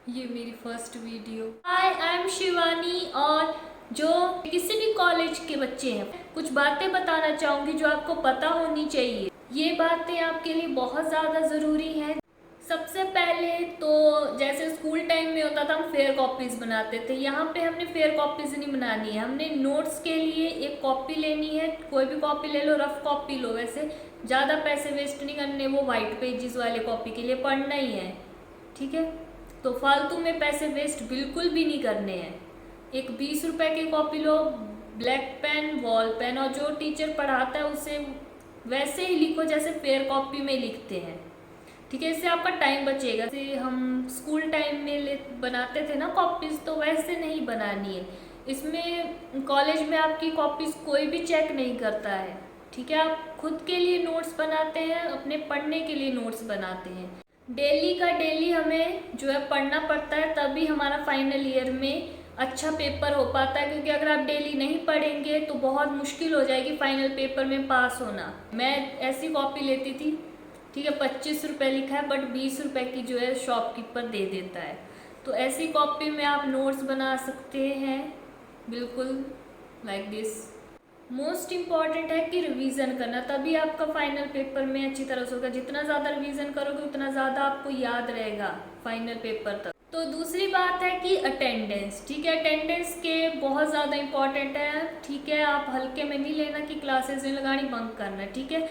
ये मेरी first video. Hi, I am Shivani और जो किसी भी कॉलेज के बच्चे हैं, कुछ बातें बताना चाहूँगी जो आपको पता होनी चाहिए। ये बातें आपके लिए बहुत ज़्यादा ज़रूरी हैं। सबसे पहले तो जैसे स्कूल टाइम में होता था, हम फेयर कॉपीज़ बनाते थे। यहाँ पे हमने फेयर कॉपीज़ नहीं बनानी है, हमने नोट्स के लिए एक कॉपी लेनी है। कोई भी कॉपी ले लो, रफ कॉपी लो। वैसे ज़्यादा पैसे वेस्ट नहीं करने, वो वाइट पेजेस वाले कॉपी के लिए पढ़ना ही है, ठीक है। तो फालतू में पैसे वेस्ट बिल्कुल भी नहीं करने हैं। एक 20 रुपए की कॉपी लो, ब्लैक पेन, बॉल पेन, और जो टीचर पढ़ाता है उसे वैसे ही लिखो जैसे फेयर कॉपी में लिखते हैं, ठीक है। इससे आपका टाइम बचेगा। जैसे हम स्कूल टाइम में बनाते थे ना कॉपीज, तो वैसे नहीं बनानी है। इसमें कॉलेज में आपकी कॉपीज कोई भी चेक नहीं करता है, ठीक है। आप खुद के लिए नोट्स बनाते हैं, अपने पढ़ने के लिए नोट्स बनाते हैं। डेली का डेली हमें जो है पढ़ना पड़ता है, तभी हमारा फाइनल ईयर में अच्छा पेपर हो पाता है। क्योंकि अगर आप डेली नहीं पढ़ेंगे तो बहुत मुश्किल हो जाएगी फाइनल पेपर में पास होना। मैं ऐसी कॉपी लेती थी, ठीक है, 25 रुपये लिखा है, बट 20 रुपये की जो है शॉपकीपर दे देता है। तो ऐसी कॉपी में आप नोट्स बना सकते हैं, बिल्कुल लाइक दिस। मोस्ट इम्पॉर्टेंट है कि रिवीजन करना, तभी आपका फाइनल पेपर में अच्छी तरह से होगा। जितना ज़्यादा रिवीजन करोगे उतना ज़्यादा आपको याद रहेगा फाइनल पेपर तक। तो दूसरी बात है कि अटेंडेंस, ठीक है। अटेंडेंस के बहुत ज़्यादा इम्पॉर्टेंट है, ठीक है। आप हल्के में नहीं लेना कि क्लासेस नहीं लगानी, बंक करना, ठीक है,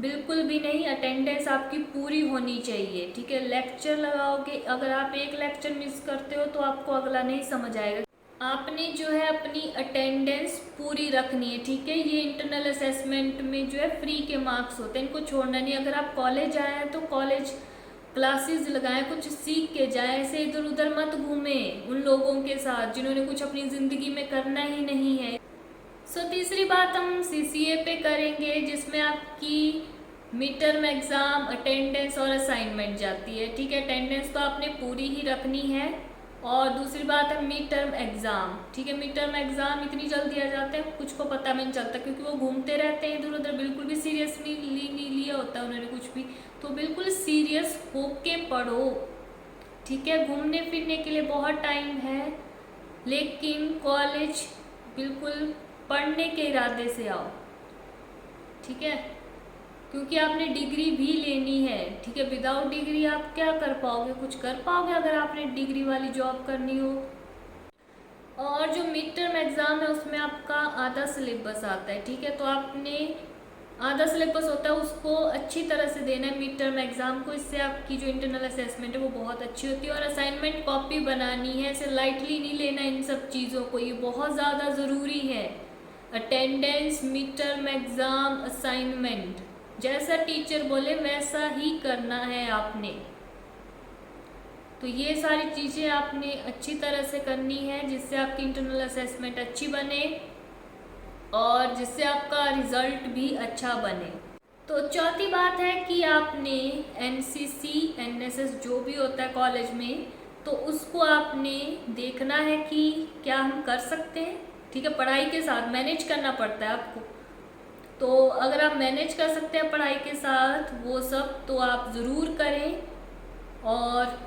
बिल्कुल भी नहीं। अटेंडेंस आपकी पूरी होनी चाहिए, ठीक है। लेक्चर लगाओगे, अगर आप एक लेक्चर मिस करते हो तो आपको अगला नहीं समझ आएगा। आपने जो है अपनी अटेंडेंस पूरी रखनी है, ठीक है। ये इंटरनल असेसमेंट में जो है फ्री के मार्क्स होते हैं, इनको छोड़ना नहीं। अगर आप कॉलेज आए हैं तो कॉलेज क्लासेस लगाएं, कुछ सीख के जाएं। ऐसे इधर उधर मत घूमें उन लोगों के साथ जिन्होंने कुछ अपनी ज़िंदगी में करना ही नहीं है। तीसरी बात हम सीसीए पे करेंगे, जिसमें आपकी मिड टर्म एग्ज़ाम, अटेंडेंस और असाइनमेंट जाती है, ठीक है। अटेंडेंस तो आपने पूरी ही रखनी है। और दूसरी बात है मिड टर्म एग्ज़ाम, ठीक है। मिड टर्म एग्ज़ाम इतनी जल्दी आ जाते हैं, कुछ को पता भी नहीं चलता, क्योंकि वो घूमते रहते हैं इधर उधर, बिल्कुल भी सीरियसली नहीं लिया होता उन्होंने कुछ भी। तो बिल्कुल सीरियस होके पढ़ो, ठीक है। घूमने फिरने के लिए बहुत टाइम है, लेकिन कॉलेज बिल्कुल पढ़ने के इरादे से आओ, ठीक है। क्योंकि आपने डिग्री भी लेनी है, ठीक है। विदाउट डिग्री आप क्या कर पाओगे, कुछ कर पाओगे अगर आपने डिग्री वाली जॉब करनी हो। और जो मिड टर्म एग्ज़ाम है उसमें आपका आधा सिलेबस आता है, ठीक है। तो आपने आधा सिलेबस होता है, उसको अच्छी तरह से देना है मिड टर्म एग्ज़ाम को। इससे आपकी जो इंटरनल असेसमेंट है वो बहुत अच्छी होती है। और असाइनमेंट कॉपी बनानी है, इसे लाइटली नहीं लेना इन सब चीज़ों को, ये बहुत ज़्यादा ज़रूरी है। Attendance, mid term exam, assignment, जैसा टीचर बोले वैसा ही करना है आपने। तो ये सारी चीज़ें आपने अच्छी तरह से करनी है, जिससे आपकी इंटरनल असेसमेंट अच्छी बने और जिससे आपका रिज़ल्ट भी अच्छा बने। तो चौथी बात है कि आपने एनसीसी, एनएसएस जो भी होता है कॉलेज में, तो उसको आपने देखना है कि क्या हम कर सकते हैं, ठीक है। पढ़ाई के साथ मैनेज करना पड़ता है आपको। तो अगर आप मैनेज कर सकते हैं पढ़ाई के साथ वो सब, तो आप ज़रूर करें। और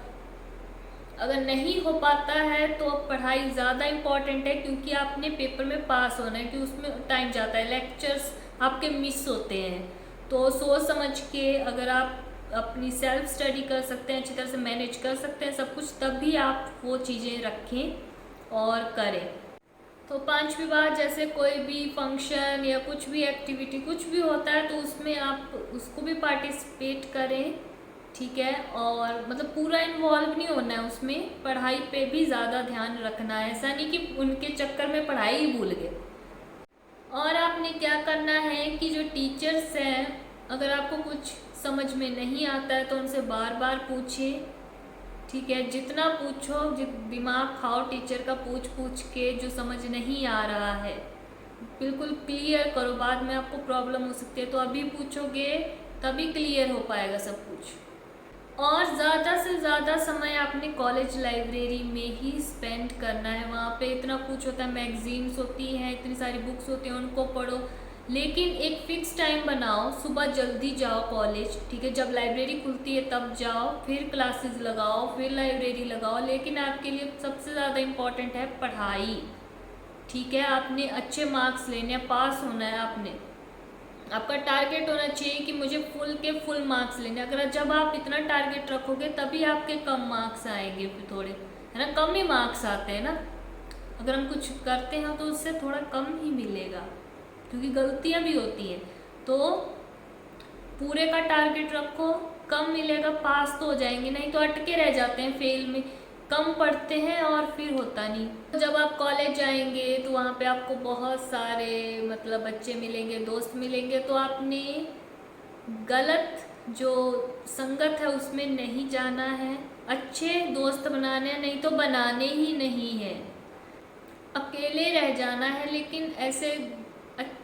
अगर नहीं हो पाता है तो पढ़ाई ज़्यादा इम्पॉर्टेंट है, क्योंकि आपने पेपर में पास होना है, कि उसमें टाइम जाता है, लेक्चर्स आपके मिस होते हैं। तो सोच समझ के अगर आप अपनी सेल्फ स्टडी कर सकते हैं, अच्छी तरह से मैनेज कर सकते हैं सब कुछ, तब भी आप वो चीज़ें रखें और करें। तो पांचवी बात, जैसे कोई भी फंक्शन या कुछ भी एक्टिविटी कुछ भी होता है तो उसमें आप उसको भी पार्टिसिपेट करें, ठीक है। और मतलब पूरा इन्वॉल्व नहीं होना है उसमें, पढ़ाई पे भी ज़्यादा ध्यान रखना है। ऐसा नहीं कि उनके चक्कर में पढ़ाई ही भूल गए। और आपने क्या करना है कि जो टीचर्स हैं, अगर आपको कुछ समझ में नहीं आता है तो उनसे बार बार पूछें, ठीक है। जितना पूछो, दिमाग खाओ टीचर का, पूछ पूछ के जो समझ नहीं आ रहा है बिल्कुल क्लियर करो। बाद में आपको प्रॉब्लम हो सकती है, तो अभी पूछोगे तभी क्लियर हो पाएगा सब कुछ। और ज़्यादा से ज़्यादा समय आपने कॉलेज लाइब्रेरी में ही स्पेंड करना है। वहाँ पे इतना कुछ होता है, मैगजीन्स होती हैं, इतनी सारी बुक्स होती हैं, उनको पढ़ो। लेकिन एक फिक्स टाइम बनाओ, सुबह जल्दी जाओ कॉलेज, ठीक है, जब लाइब्रेरी खुलती है तब जाओ, फिर क्लासेस लगाओ, फिर लाइब्रेरी लगाओ। लेकिन आपके लिए सबसे ज़्यादा इम्पोर्टेंट है पढ़ाई, ठीक है। आपने अच्छे मार्क्स लेने हैं, पास होना है आपने, आपका टारगेट होना चाहिए कि मुझे फुल के फुल मार्क्स लेने। अगर जब आप इतना टारगेट रखोगे तभी आपके कम मार्क्स आएंगे, फिर थोड़े, है ना, कम ही मार्क्स आते हैं ना। अगर हम कुछ करते हैं तो उससे थोड़ा कम ही मिलेगा, क्योंकि गलतियां भी होती हैं। तो पूरे का टारगेट रखो, कम मिलेगा, पास तो हो जाएंगे, नहीं तो अटके रह जाते हैं, फेल में कम पढ़ते हैं और फिर होता नहीं। तो जब आप कॉलेज जाएंगे तो वहाँ पे आपको बहुत सारे मतलब बच्चे मिलेंगे, दोस्त मिलेंगे, तो आपने गलत जो संगत है उसमें नहीं जाना है, अच्छे दोस्त बनाने हैं, नहीं तो बनाने ही नहीं है। अकेले रह जाना है, लेकिन ऐसे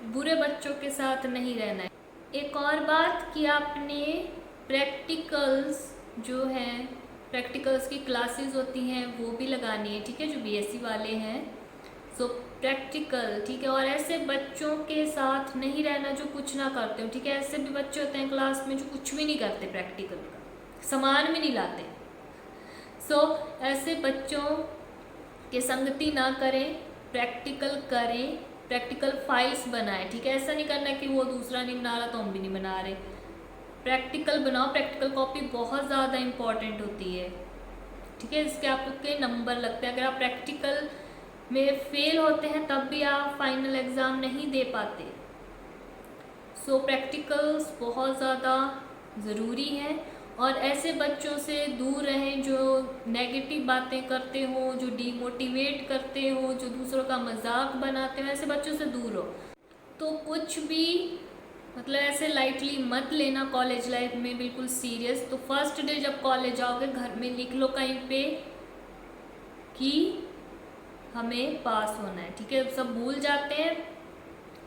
बुरे बच्चों के साथ नहीं रहना है। एक और बात कि आपने प्रैक्टिकल्स जो हैं, प्रैक्टिकल्स की क्लासेस होती हैं वो भी लगानी है, ठीक है, जो बीएससी वाले हैं। सो प्रैक्टिकल, ठीक है। और ऐसे बच्चों के साथ नहीं रहना जो कुछ ना करते हो, ठीक है। ऐसे भी बच्चे होते हैं क्लास में जो कुछ भी नहीं करते, प्रैक्टिकल का सामान भी नहीं लाते। सो ऐसे बच्चों के संगति ना करें, प्रैक्टिकल करें, प्रैक्टिकल फाइल्स बनाएं, ठीक है। ऐसा नहीं करना कि वो दूसरा नहीं बना रहा तो हम भी नहीं बना रहे। प्रैक्टिकल बनाओ, प्रैक्टिकल कॉपी बहुत ज़्यादा इम्पॉर्टेंट होती है, ठीक है। इसके आपके नंबर लगते हैं। अगर आप प्रैक्टिकल में फेल होते हैं तब भी आप फाइनल एग्ज़ाम नहीं दे पाते। सो प्रैक्टिकल्स बहुत ज़्यादा ज़रूरी हैं। और ऐसे बच्चों से दूर रहें जो नेगेटिव बातें करते हो, जो डीमोटिवेट करते हो, जो दूसरों का मजाक बनाते हो, ऐसे बच्चों से दूर हो। तो कुछ भी मतलब ऐसे लाइटली मत लेना कॉलेज लाइफ में, बिल्कुल सीरियस। तो फर्स्ट डे जब कॉलेज जाओगे घर में लिख लो कहीं पे कि हमें पास होना है, ठीक है। सब भूल जाते हैं,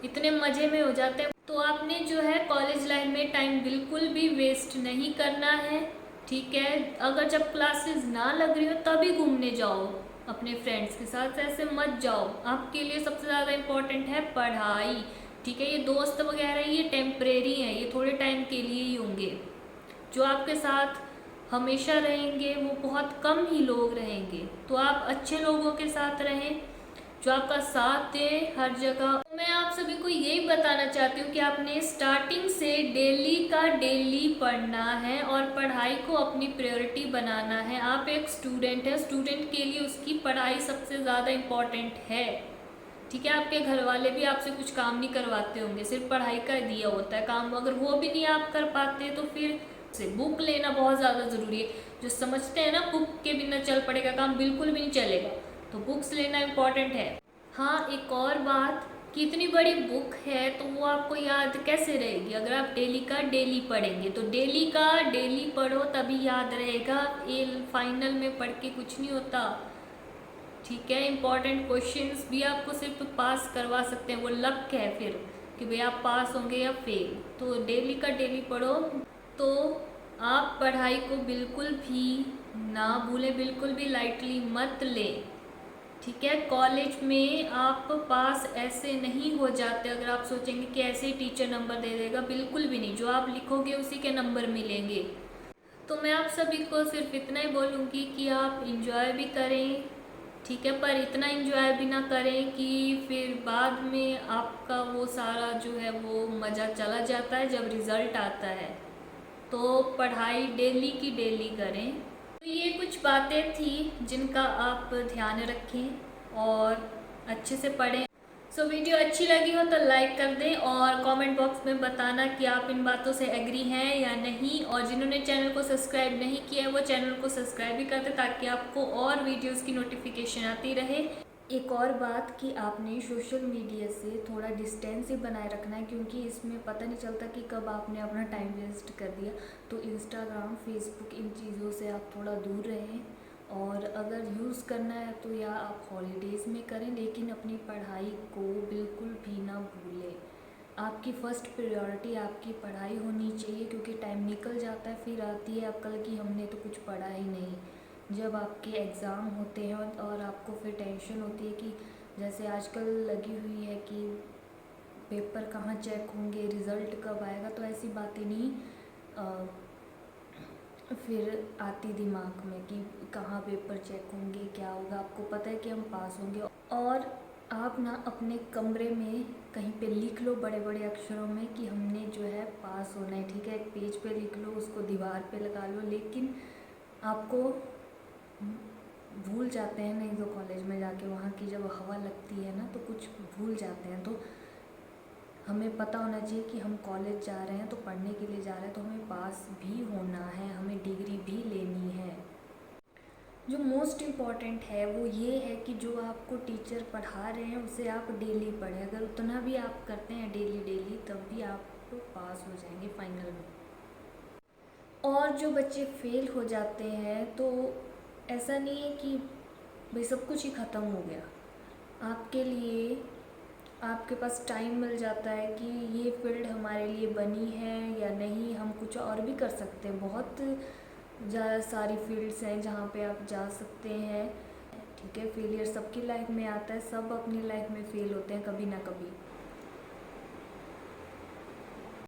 इतने मज़े में हो जाते हैं। तो आपने जो है कॉलेज लाइफ में टाइम बिल्कुल भी वेस्ट नहीं करना है, ठीक है। अगर जब क्लासेस ना लग रही हो तभी घूमने जाओ अपने फ्रेंड्स के साथ, ऐसे मत जाओ। आपके लिए सबसे ज़्यादा इम्पोर्टेंट है पढ़ाई, ठीक है। ये दोस्त वगैरह ये टेम्परेरी हैं, ये थोड़े टाइम के लिए ही होंगे। जो आपके साथ हमेशा रहेंगे वो बहुत कम ही लोग रहेंगे। तो आप अच्छे लोगों के साथ रहें जो आपका साथ दे हर जगह। मैं आप सभी को यही बताना चाहती हूँ कि आपने स्टार्टिंग से डेली का डेली पढ़ना है और पढ़ाई को अपनी प्रायोरिटी बनाना है। आप एक स्टूडेंट है, स्टूडेंट के लिए उसकी पढ़ाई सबसे ज़्यादा इम्पॉर्टेंट है, ठीक है। आपके घर वाले भी आपसे कुछ काम नहीं करवाते होंगे, सिर्फ पढ़ाई का दिया होता है काम। अगर वो भी नहीं आप कर पाते तो फिर से बुक लेना बहुत ज़्यादा ज़रूरी है। जो समझते हैं ना बुक के बिना चल पड़ेगा काम, बिल्कुल भी नहीं चलेगा। तो बुक्स लेना इम्पॉर्टेंट है। हाँ, एक और बात कि इतनी बड़ी बुक है तो वो आपको याद कैसे रहेगी? अगर आप डेली का डेली पढ़ेंगे तो डेली का डेली पढ़ो तभी याद रहेगा। ये फाइनल में पढ़ के कुछ नहीं होता, ठीक है। इंपॉर्टेंट क्वेश्चंस भी आपको सिर्फ पास करवा सकते हैं, वो लक है फिर कि भाई आप पास होंगे या फेल। तो डेली का डेली पढ़ो। तो आप पढ़ाई को बिल्कुल भी ना भूलें, बिल्कुल भी लाइटली मत लें, ठीक है। कॉलेज में आप पास ऐसे नहीं हो जाते अगर आप सोचेंगे कि ऐसे ही टीचर नंबर दे देगा, बिल्कुल भी नहीं। जो आप लिखोगे उसी के नंबर मिलेंगे। तो मैं आप सभी को सिर्फ इतना ही बोलूँगी कि आप इंजॉय भी करें, ठीक है, पर इतना इंजॉय भी ना करें कि फिर बाद में आपका वो सारा जो है वो मज़ा चला जाता है जब रिज़ल्ट आता है। तो पढ़ाई डेली की डेली करें। तो ये कुछ बातें थी जिनका आप ध्यान रखें और अच्छे से पढ़ें। सो वीडियो अच्छी लगी हो तो लाइक कर दें और कमेंट बॉक्स में बताना कि आप इन बातों से एग्री हैं या नहीं। और जिन्होंने चैनल को सब्सक्राइब नहीं किया है वो चैनल को सब्सक्राइब भी कर दें ताकि आपको और वीडियोस की नोटिफिकेशन आती रहे। एक और बात कि आपने सोशल मीडिया से थोड़ा डिस्टेंस ही बनाए रखना है, क्योंकि इसमें पता नहीं चलता कि कब आपने अपना टाइम वेस्ट कर दिया। तो इंस्टाग्राम, फेसबुक, इन चीज़ों से आप थोड़ा दूर रहें। और अगर यूज़ करना है तो या आप हॉलीडेज़ में करें, लेकिन अपनी पढ़ाई को बिल्कुल भी ना भूलें। आपकी फ़र्स्ट प्रायोरिटी आपकी पढ़ाई होनी चाहिए, क्योंकि टाइम निकल जाता है फिर आती है अक्ल कि हमने तो कुछ पढ़ा ही नहीं। जब आपके एग्ज़ाम होते हैं और आपको फिर टेंशन होती है कि जैसे आजकल लगी हुई है कि पेपर कहाँ चेक होंगे, रिज़ल्ट कब आएगा, तो ऐसी बातें नहीं फिर आती दिमाग में कि कहाँ पेपर चेक होंगे, क्या होगा। आपको पता है कि हम पास होंगे। और आप ना अपने कमरे में कहीं पे लिख लो बड़े बड़े अक्षरों में कि हमने जो है पास होना है, ठीक है। एक पेज पे लिख लो, उसको दीवार पे लगा लो, लेकिन आपको भूल जाते हैं नहीं तो कॉलेज में जाके वहाँ की जब हवा लगती है ना तो कुछ भूल जाते हैं। तो हमें पता होना चाहिए कि हम कॉलेज जा रहे हैं तो पढ़ने के लिए जा रहे हैं, तो हमें पास भी होना है, हमें डिग्री भी लेनी है। जो मोस्ट इम्पॉर्टेंट है वो ये है कि जो आपको टीचर पढ़ा रहे हैं उसे आप डेली पढ़ें। अगर उतना भी आप करते हैं डेली तब भी आप पास हो जाएंगे फाइनल में। और जो बच्चे फेल हो जाते हैं तो ऐसा नहीं है कि भाई सब कुछ ही ख़त्म हो गया। आपके लिए आपके पास टाइम मिल जाता है कि ये फील्ड हमारे लिए बनी है या नहीं, हम कुछ और भी कर सकते हैं। बहुत ज़्यादा सारी फील्ड्स हैं जहाँ पे आप जा सकते हैं, ठीक है। फेलियर सबकी लाइफ में आता है, सब अपनी लाइफ में फेल होते हैं कभी ना कभी।